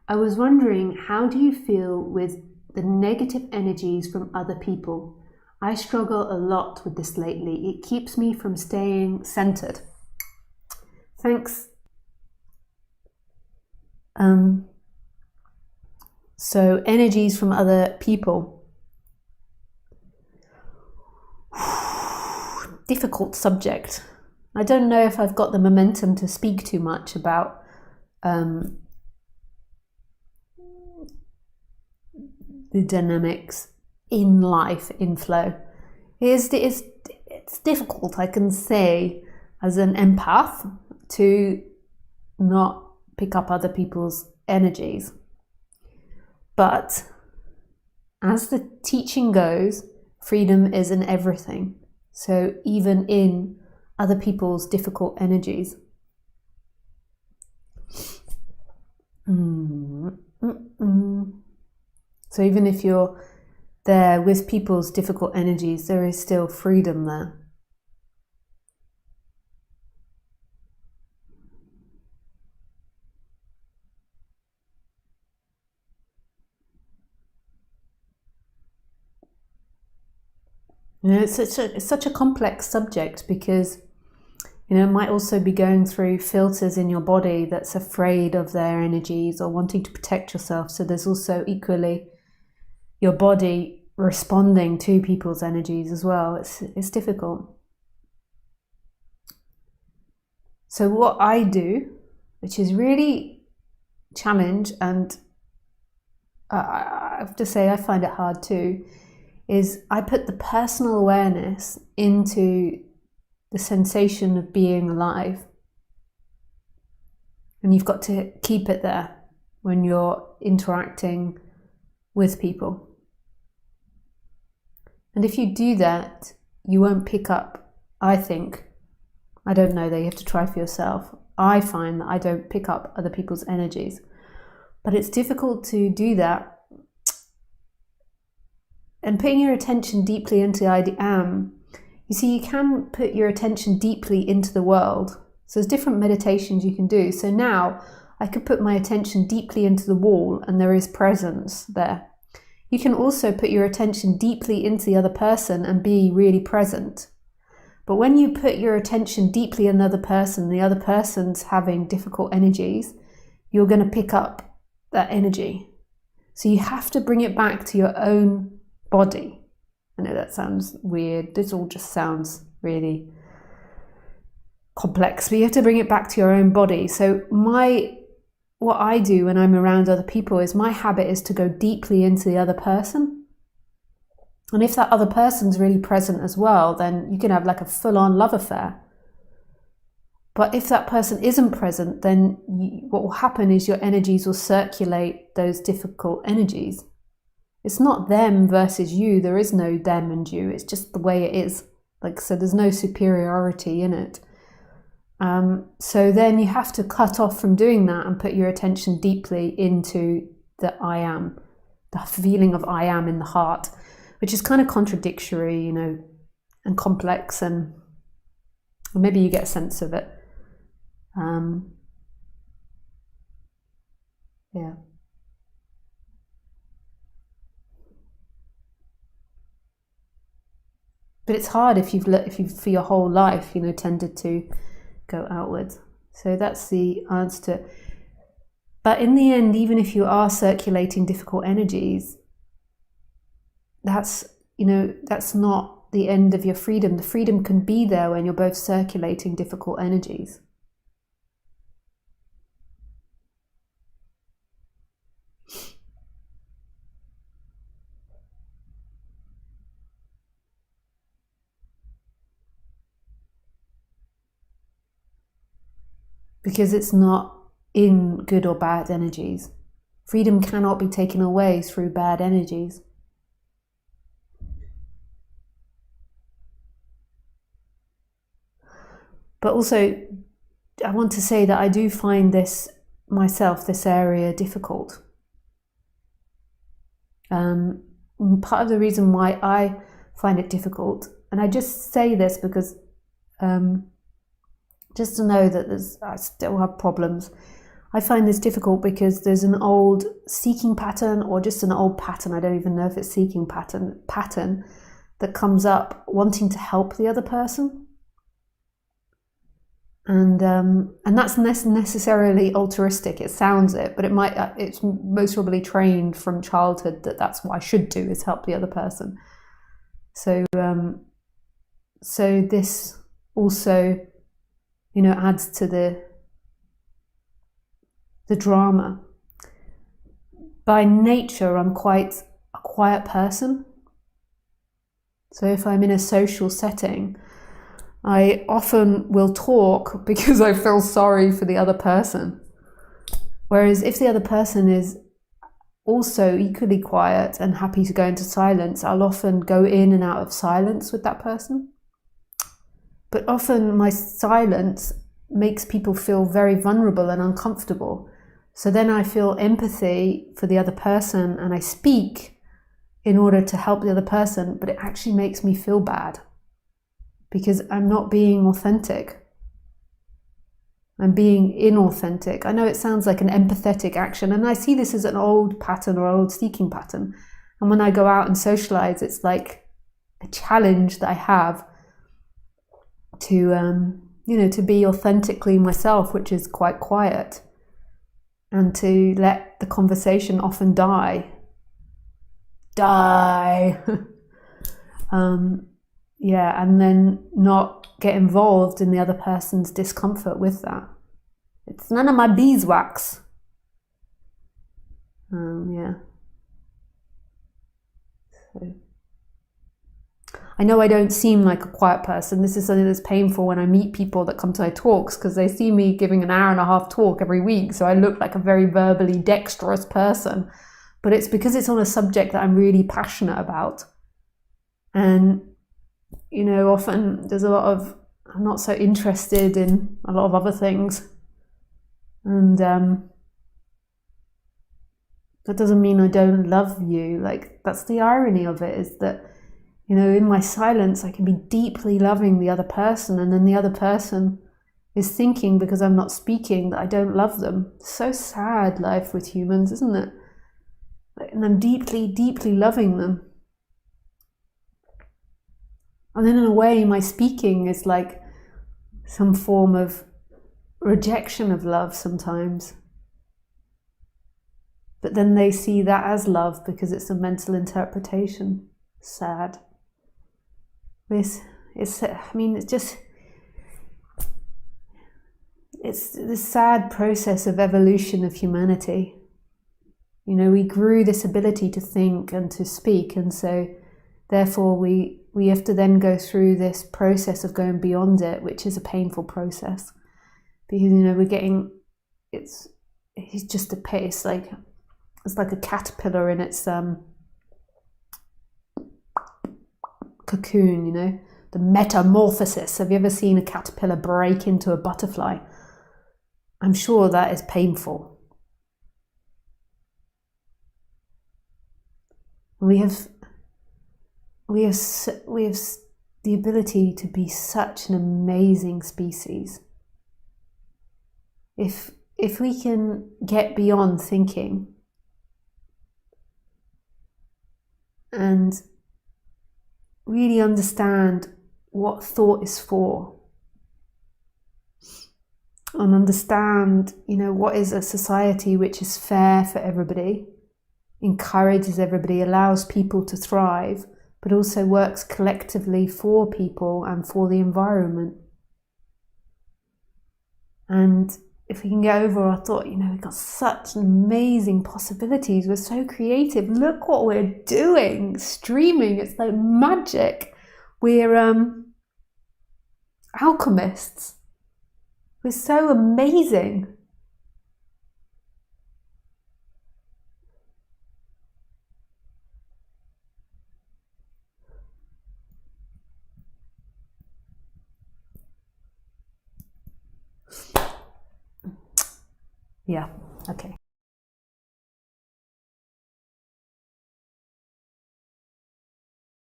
I was wondering, how do you feel with the negative energies from other people? I struggle a lot with this lately. It keeps me from staying centered. Thanks. So energies from other people. Difficult subject. I don't know if I've got the momentum to speak too much about the dynamics in life, in flow. It's difficult, I can say, as an empath, to not pick up other people's energies. But as the teaching goes, freedom is in everything. So even in other people's difficult energies. So even if you're there with people's difficult energies, there is still freedom there. You know, it's such a complex subject because, you know, it might also be going through filters in your body that's afraid of their energies or wanting to protect yourself. So there's also equally your body responding to people's energies as well. It's difficult. So what I do, which is really challenge, and I have to say I find it hard too, is I put the personal awareness into the sensation of being alive. And you've got to keep it there when you're interacting with people. And if you do that, you won't pick up, I think, I don't know, that you have to try for yourself. I find that I don't pick up other people's energies. But it's difficult to do that. And putting your attention deeply into I am, you see, you can put your attention deeply into the world. So there's different meditations you can do. So now I could put my attention deeply into the wall and there is presence there. You can also put your attention deeply into the other person and be really present. But when you put your attention deeply in the other person, the other person's having difficult energies, you're going to pick up that energy. So you have to bring it back to your own body. I know that sounds weird. This all just sounds really complex, but you have to bring it back to your own body. So what I do when I'm around other people is my habit is to go deeply into the other person. And if that other person's really present as well, then you can have like a full-on love affair. But if that person isn't present, then what will happen is your energies will circulate those difficult energies. It's not them versus you. There is no them and you. It's just the way it is. Like, so there's no superiority in it. So then you have to cut off from doing that and put your attention deeply into the I am, the feeling of I am in the heart, which is kind of contradictory, you know, and complex, and maybe you get a sense of it. Yeah. But it's hard if you've for your whole life, you know, tended to go outwards. So that's the answer. But in the end, even if you are circulating difficult energies, that's not the end of your freedom. The freedom can be there when you're both circulating difficult energies. Because it's not in good or bad energies. Freedom cannot be taken away through bad energies. But also, I want to say that I do find this area difficult. Part of the reason why I find it difficult, and I just say this because just to know that I still have problems. I find this difficult because there's an old seeking pattern, or just an old pattern, I don't even know if it's seeking pattern that comes up wanting to help the other person. And that's necessarily altruistic. It sounds it, but it's most probably trained from childhood that that's what I should do, is help the other person. So this also, adds to the drama. By nature, I'm quite a quiet person. So if I'm in a social setting, I often will talk because I feel sorry for the other person. Whereas if the other person is also equally quiet and happy to go into silence, I'll often go in and out of silence with that person. But often my silence makes people feel very vulnerable and uncomfortable. So then I feel empathy for the other person and I speak in order to help the other person, but it actually makes me feel bad because I'm not being authentic. I'm being inauthentic. I know it sounds like an empathetic action, and I see this as an old pattern or old seeking pattern. And when I go out and socialize, it's like a challenge that I have to, to be authentically myself, which is quite quiet, and to let the conversation often die. And then not get involved in the other person's discomfort with that. It's none of my beeswax. So. I know I don't seem like a quiet person. This is something that's painful when I meet people that come to my talks, because they see me giving an hour and a half talk every week, so I look like a very verbally dexterous person. But it's because it's on a subject that I'm really passionate about. And, often there's I'm not so interested in a lot of other things. And that doesn't mean I don't love you. Like, that's the irony of it, is that, in my silence, I can be deeply loving the other person, and then the other person is thinking, because I'm not speaking, that I don't love them. It's so sad, life with humans, isn't it? And I'm deeply, deeply loving them. And then in a way, my speaking is like some form of rejection of love sometimes. But then they see that as love because it's a mental interpretation. Sad. It's this sad process of evolution of humanity. We grew this ability to think and to speak, and so therefore we have to then go through this process of going beyond it, which is a painful process, because we're getting it's just a pace, like it's like a caterpillar in its cocoon, the metamorphosis. Have you ever seen a caterpillar break into a butterfly? I'm sure that is painful. We have the ability to be such an amazing species. If we can get beyond thinking and really understand what thought is for, and understand, what is a society which is fair for everybody, encourages everybody, allows people to thrive, but also works collectively for people and for the environment. And if we can get over our thought, we've got such amazing possibilities. We're so creative. Look what we're doing, streaming. It's like magic. We're alchemists. We're so amazing. Yeah, okay.